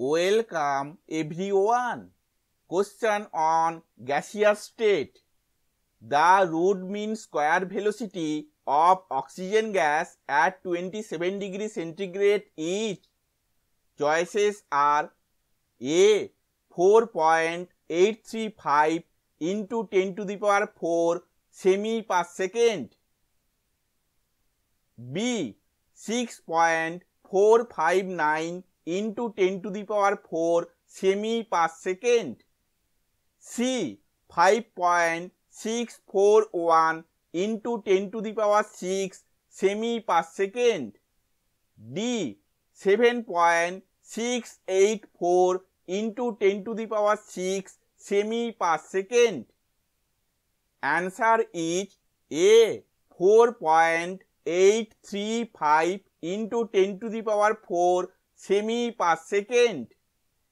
Welcome everyone. Question on gaseous state. The root mean square velocity of oxygen gas at 27 degrees centigrade is. Choices are A. 4.835 into 10 to the power 4 semi per second. B. 6.459 into 10 to the power 4 semi per second. C. 5.641 into 10 to the power 6 semi per second. D. 7.684 into 10 to the power 6 semi per second. Answer is A. 4.835 into 10 to the power 4 semi per second.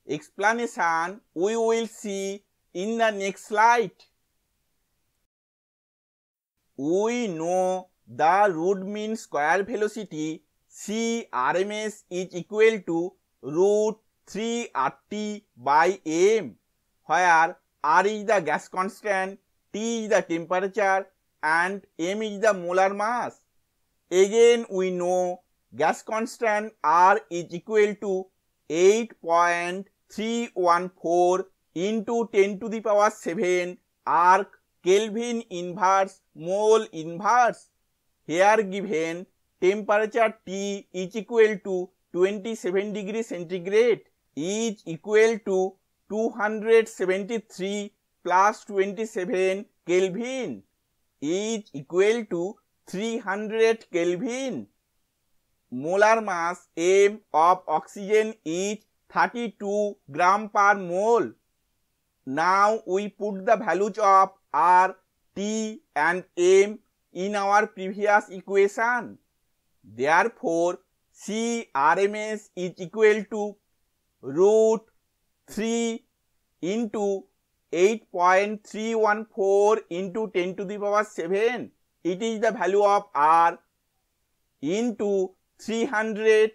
Explanation we will see in the next slide. We know the root mean square velocity CRMS is equal to root 3 RT by M, where R is the gas constant, T is the temperature, and M is the molar mass. Again we know gas constant R is equal to 8.314 into 10 to the power 7 arc Kelvin inverse mole inverse. Here given temperature T is equal to 27 degrees centigrade is equal to 273 plus 27 Kelvin is equal to 300 Kelvin. Molar mass M of oxygen is 32 gram per mole. Now we put the values of R, T and M in our previous equation. Therefore, CRMS is equal to root 3 into 8.314 into 10 to the power 7. It is the value of R into 300.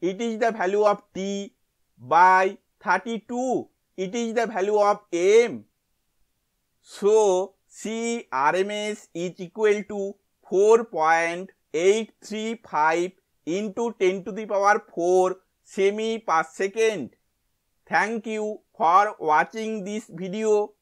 It is the value of T by 32. It is the value of M. So, CRMS is equal to 4.835 into 10 to the power 4 semi per second. Thank you for watching this video.